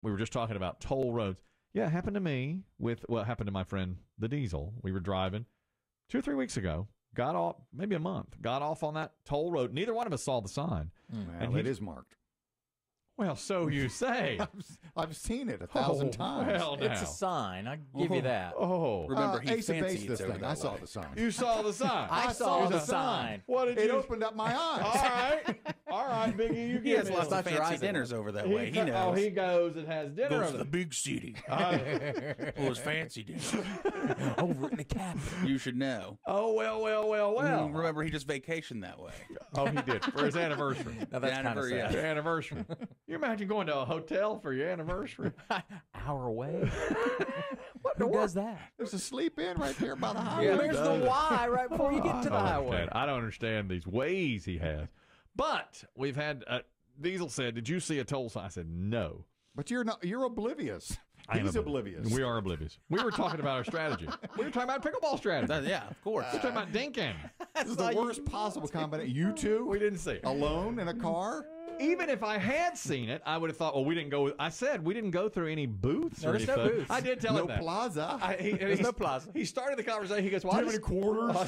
we were just talking about toll roads. Yeah, it happened to me it happened to my friend, the Diesel. We were driving 2 or 3 weeks ago, got off, maybe a month, got off on that toll road. Neither one of us saw the sign. Well, it is marked. Well, so you say. I've seen it 1,000 times. Well, it's a sign. I give you that. Oh. Remember, he Ace of Base fancied this it over thing. that I saw way. the sign. You saw the sign. I saw the sign. What did It you? opened up my eyes. All right, Biggie, you He get has me. lots of Not your fancy eyes dinners over that way. He knows. Oh, he goes and has dinner. goes over to the there. big city. For his fancy dinner. Over in the capital. You should know. Oh, well. Remember, he just vacationed that way. Oh, he did for his anniversary. Now that's kind of Anniversary, sad. Your anniversary. You imagine going to a hotel for your anniversary? Hour away. Who does that? There's a sleep in right there by the highway. Yeah, There's the Y right before you get to the highway. I don't understand these ways he has. But we've had Diesel said, "Did you see a toll sign?" I said, "No." But you're not. You're oblivious. He's oblivious. We are oblivious. We were talking about our strategy. We were talking about pickleball strategy. Yeah, of course. We're talking about dinking. This is the worst possible combination. You two We didn't see it. alone in a car. Even if I had seen it, I would have thought, well, we didn't go. I said we didn't go through any booths or there's no anything. booths. I did tell No him that. plaza. There's no plaza. He started the conversation. He goes, "Well, Do you have any quarters?" I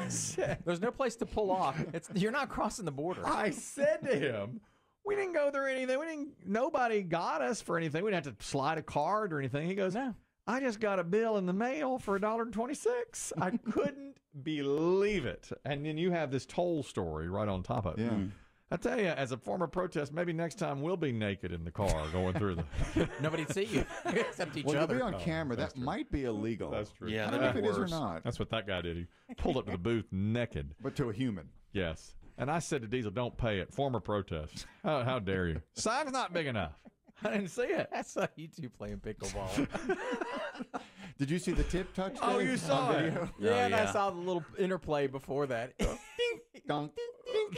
said, There's no place to pull off. You're not crossing the border. I said to him, "We didn't go through anything. Nobody got us for anything. We didn't have to slide a card or anything." He goes, No. "I just got a bill in the mail for $1.26. I couldn't believe it." And then you have this toll story right on top of it. Yeah. I tell you, as a former protest, maybe next time we'll be naked in the car going through the. Nobody'd see you except each Well, you'll other. be on camera. That might be illegal. That's true. Yeah, I don't know if it is or not. That's what that guy did. He pulled up to the booth naked. But to a human. Yes. And I said to Diesel, "Don't pay it." Former protest. How dare you? Sign's not big enough. I didn't see it. I saw you two playing pickleball. Did you see the tip touch? Oh, thing you saw on it. video? Yeah, and I yeah. saw the little interplay before that. Dunk, dunk,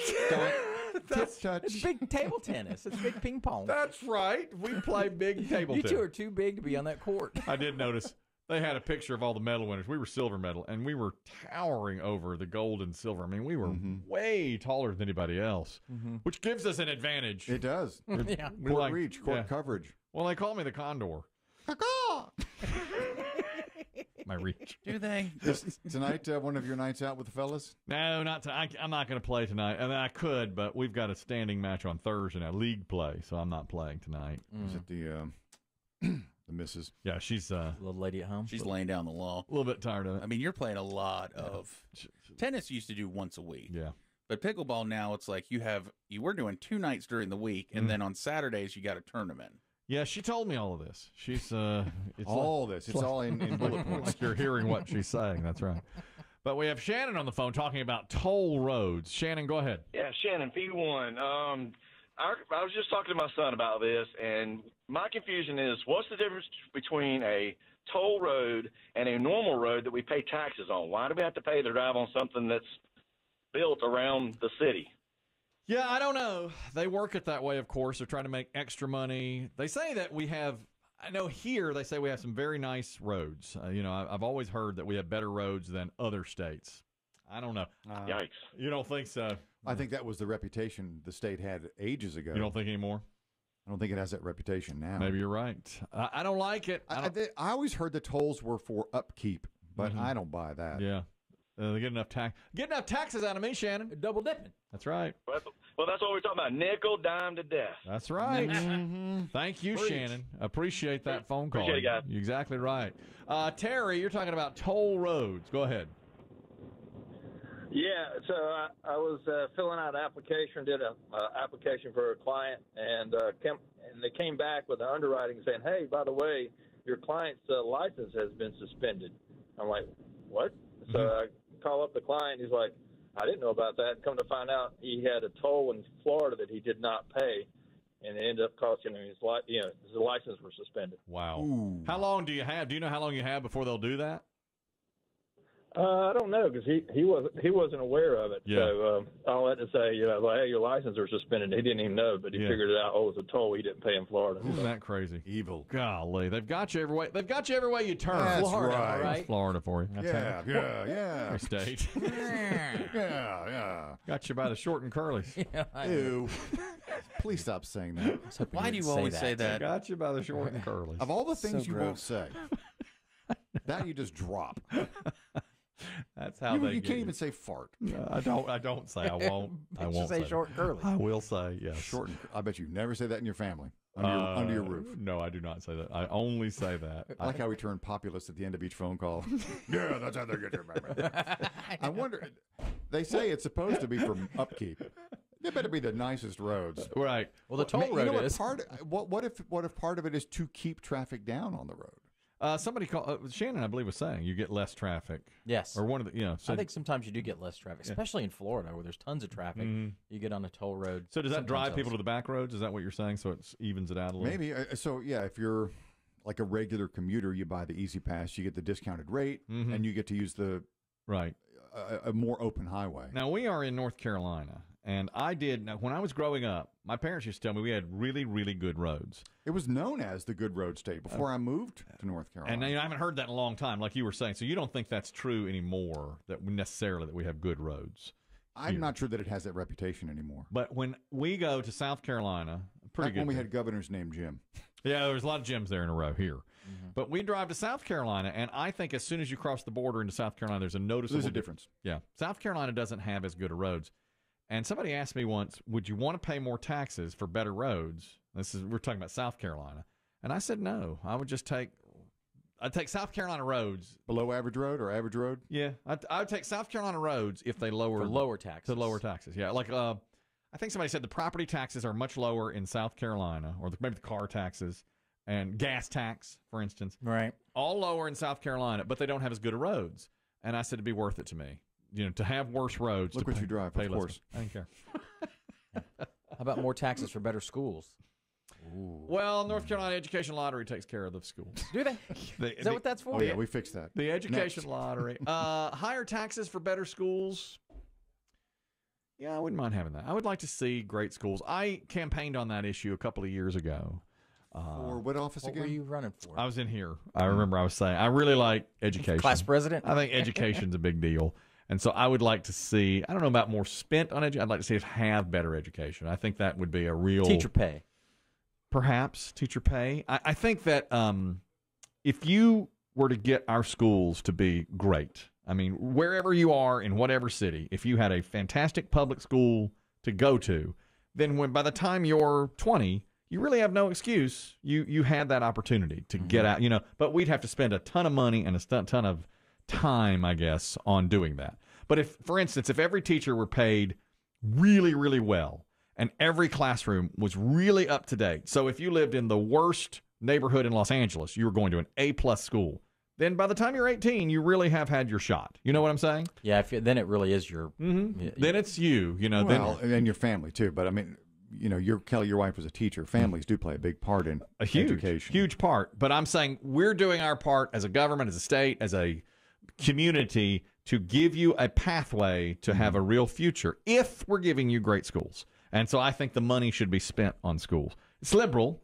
tip touch. It's big table tennis. It's big ping pong. That's right. We play big table You tennis. two are too big to be on that court. I did notice they had a picture of all the medal winners. We were silver medal, and we were towering over the gold and silver. I mean, we were way taller than anybody else, which gives us an advantage. It does. Yeah. We're Court like- reach, court yeah. coverage. Well, they call me the Condor. My reach. Do they? Tonight, one of your nights out with the fellas? No, not tonight. I'm not going to play tonight. I mean, I could, but we've got a standing match on Thursday now, league play, so I'm not playing tonight. Is it the the missus? Yeah, she's a Little lady at home. She's laying down the law. little bit tired of it. I mean, you're playing a lot of tennis. Used to do once a week, Yeah. but pickleball now it's like you were doing 2 nights during the week, and then on Saturdays you got a tournament. Yeah, she told me all of this. She's it's All this. It's all in bullet points. like you're hearing what she's saying. That's right. But we have Shannon on the phone talking about toll roads. Shannon, go ahead. Yeah, Shannon, P1. I was just talking to my son about this, and my confusion is, what's the difference between a toll road and a normal road that we pay taxes on? Why do we have to pay to drive on something that's built around the city? Yeah, I don't know. They work it that way, of course. They're trying to make extra money. They say that we have, I know here they say we have some very nice roads. I've always heard that we have better roads than other states. I don't know. Yikes. You don't think so? I think that was the reputation the state had ages ago. You don't think anymore? I don't think it has that reputation now. Maybe you're right. I don't like it. I always heard the tolls were for upkeep, but I don't buy that. Yeah. They get enough taxes out of me, Shannon. Double dipping. That's right. Well, that's what we're talking about. Nickel, dime to death. That's right. Thank you, Shannon. Appreciate that phone call. Appreciate it, guys. You're exactly right. Terry, you're talking about toll roads. Go ahead. Yeah, so I was filling out an application, did an application for a client, and they came back with the underwriting saying, "Hey, by the way, your client's license has been suspended." I'm like, "What?" So I call up the client. He's like, "I didn't know about that." Come to find out, he had a toll in Florida that he did not pay, and it ended up costing him his license was suspended. Wow. Ooh. How long do you have? Do you know how long you have before they'll do that? I don't know because he wasn't aware of it. Yeah. So all I had to say, hey, your license are suspended. He didn't even know, but he figured it out. Oh, it was a toll he didn't pay in Florida. Isn't that crazy? Evil. Golly, they've got you every way. They've got you every way you turn. That's Florida, right. right? That's Florida for you. That's Yeah. our state. Yeah. Got you by the short and curlies. Ew. Please stop saying that. Why do you always say that? Got you by the short and curly. Of all the things So you won't gross. say, that you just drop. That's how You can't even say fart. No, I don't say I won't. I won't say short and curly. I will say yes. Short. I bet you never say that in your family under your roof. No, I do not say that. I only say that. I like how we turn populist at the end of each phone call. Yeah, that's how they get your memory. I wonder. They say it's supposed to be for upkeep. They better be the nicest roads. Right. Well, the toll You road know what is. what if part of it is to keep traffic down on the road? Somebody called Shannon, I believe, was saying you get less traffic. Yes. Or one of the, I think sometimes you do get less traffic, especially in Florida where there's tons of traffic. You get on a toll road. So does that sometimes drive people else. to the back roads? Is that what you're saying? So it evens it out a little? Maybe. So yeah, if you're like a regular commuter, you buy the Easy Pass, you get the discounted rate, and you get to use the Right. a more open highway. Now, we are in North Carolina, and when I was growing up, my parents used to tell me we had really, really good roads. It was known as the Good Road State before I moved to North Carolina. And I haven't heard that in a long time, like you were saying. So you don't think that's true anymore, that we have good roads? I'm not sure that it has that reputation anymore. But when we go to South Carolina, pretty Back good. when we had governors named Jim. Yeah, there was a lot of gyms there in a row here. But we drive to South Carolina, and I think as soon as you cross the border into South Carolina, there's a noticeable difference. Yeah. South Carolina doesn't have as good of roads. And somebody asked me once, would you want to pay more taxes for better roads? We're talking about South Carolina. And I said no. I'd take South Carolina roads. Below average road or average road? Yeah. I would take South Carolina roads if they lower taxes. To lower taxes. Yeah. Like I think somebody said the property taxes are much lower in South Carolina, or maybe the car taxes and gas tax, for instance. Right. All lower in South Carolina, but they don't have as good of roads. And I said it'd be worth it to me, to have worse roads. Look what you drive, of course. I don't care. How about more taxes for better schools? Ooh. Well, North Carolina Education Lottery takes care of the schools. Do they? Is that what that's for? Oh, yeah, we fixed that. The Education Lottery. Higher taxes for better schools. Yeah, I wouldn't mind having that. I would like to see great schools. I campaigned on that issue a couple of years ago. For what office What again? were you running for? I was in here. I remember I was saying I really like education. Class president? I think education's a big deal. And so I would like to see, I don't know about more spent on education. I'd like to see us have better education. I think that would be a real... Teacher pay. Perhaps. Teacher pay. I think that if you were to get our schools to be great, I mean, wherever you are in whatever city, if you had a fantastic public school to go to, then by the time you're 20, you really have no excuse. You had that opportunity to get out, but we'd have to spend a ton of money and a ton of time, I guess, on doing that. But for instance, if every teacher were paid really, really well and every classroom was really up to date. So if you lived in the worst neighborhood in Los Angeles, you were going to an A+ school. Then by the time you're 18, you really have had your shot. You know what I'm saying? Yeah, then it really is your... Then it's you, Well, and your family, too. But, I mean, Kelly, your wife was a teacher. Families do play a big part in education. Huge part. But I'm saying we're doing our part as a government, as a state, as a community to give you a pathway to have a real future if we're giving you great schools. And so I think the money should be spent on schools. It's liberal.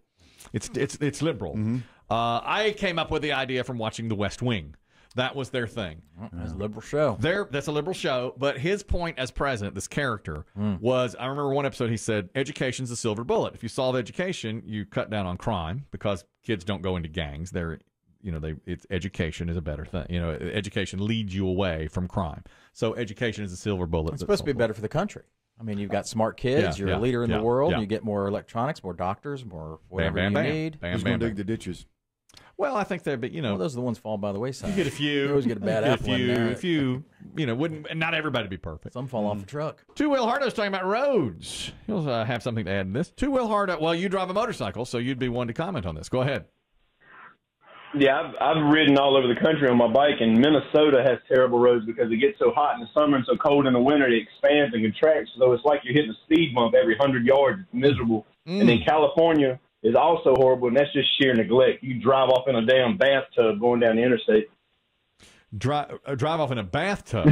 It's liberal. I came up with the idea from watching The West Wing. That was their thing. That's a liberal show. That's a liberal show. But his point as president, this character, was, I remember one episode he said, education's the silver bullet. If you solve education, you cut down on crime because kids don't go into gangs. Education is a better thing. Education leads you away from crime. So education is a silver bullet. It's supposed to be better for the country. I mean, you've got smart kids. You're a leader in the world. You get more electronics, more doctors, more whatever you need. Who's going to dig the ditches? Well, I think they're, well, those are the ones fall by the wayside. You get a few. You always get a bad apple in there. A few, wouldn't, and not everybody be perfect. Some fall off the truck. Two-Wheel Hardo's talking about roads. He'll have something to add in this. Two-Wheel Hardo, well, you drive a motorcycle, so you'd be one to comment on this. Go ahead. Yeah, I've ridden all over the country on my bike, and Minnesota has terrible roads because it gets so hot in the summer and so cold in the winter, it expands and contracts. So it's like you're hitting a speed bump every 100 yards. It's miserable. And then California is also horrible, and that's just sheer neglect. You drive off in a damn bathtub going down the interstate. Drive off in a bathtub?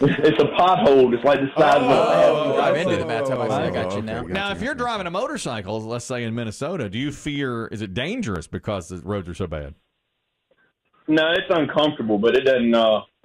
It's a pothole. It's like the size of a bathtub. Drive into the bathtub. I got you now. Now, if you're driving a motorcycle, let's say in Minnesota, do you fear, is it dangerous because the roads are so bad? No, it's uncomfortable, but it doesn't.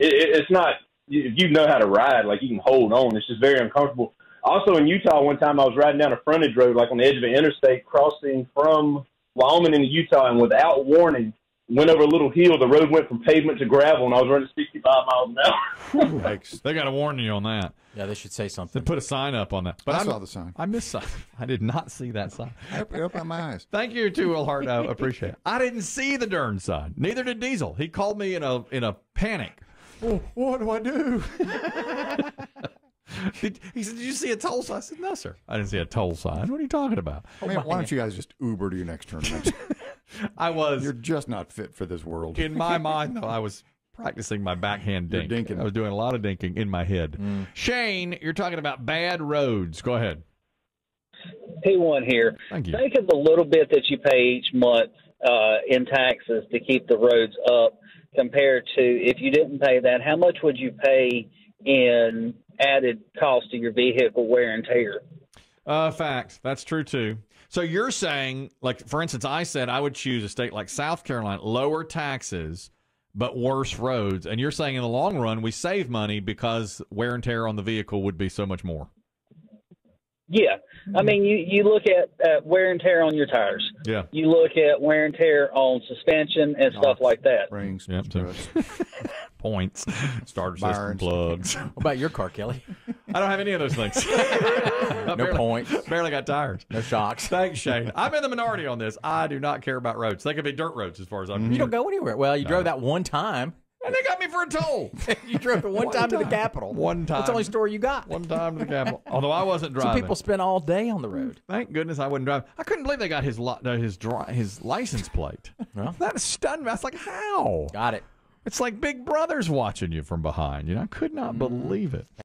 It's not. If you know how to ride, like you can hold on. It's just very uncomfortable. Also in Utah, one time I was riding down a frontage road, like on the edge of an interstate, crossing from Wyoming into Utah, and without warning, went over a little hill. The road went from pavement to gravel, and I was running 65 miles an hour. They got to warn you on that. Yeah, they should say something. They put a sign up on that. But I saw the sign. I missed something. I did not see that sign. It opened my eyes. Thank you, too, Will Hart. I appreciate it. I didn't see the darn sign. Neither did Diesel. He called me in a panic. Oh, what do I do? He said, "Did you see a toll sign?" I said, "No, sir. I didn't see a toll sign. What are you talking about?" Man, why don't you guys just Uber to your next tournament? You're just not fit for this world. In my mind, though, I was practicing my backhand dink. Dinking. I was doing a lot of dinking in my head. Shane, you're talking about bad roads. Go ahead. P1 here. Thank you. Think of the little bit that you pay each month in taxes to keep the roads up compared to if you didn't pay that. How much would you pay in added cost to your vehicle wear and tear? Facts. That's true, too. So you're saying, like, for instance, I said I would choose a state like South Carolina, lower taxes, but worse roads. And you're saying in the long run, we save money because wear and tear on the vehicle would be so much more. Yeah. I mean, you look at wear and tear on your tires. Yeah. You look at wear and tear on suspension and stuff like that. Rings, points, starter system, plugs. What about your car, Kelly? I don't have any of those things. No points. Barely got tires. No shocks. Thanks, Shane. I'm in the minority on this. I do not care about roads. They could be dirt roads as far as I'm concerned. You don't go anywhere. Well, you drove that one time. And they got me for a toll. You drove it one time to the Capitol. One time. That's the only story you got. One time to the Capitol. Although I wasn't driving. Some people spend all day on the road. Thank goodness I wouldn't drive. I couldn't believe they got his license plate. Well, that stunned me. I was like, how? Got it. It's like Big Brother's watching you from behind. I could not believe it.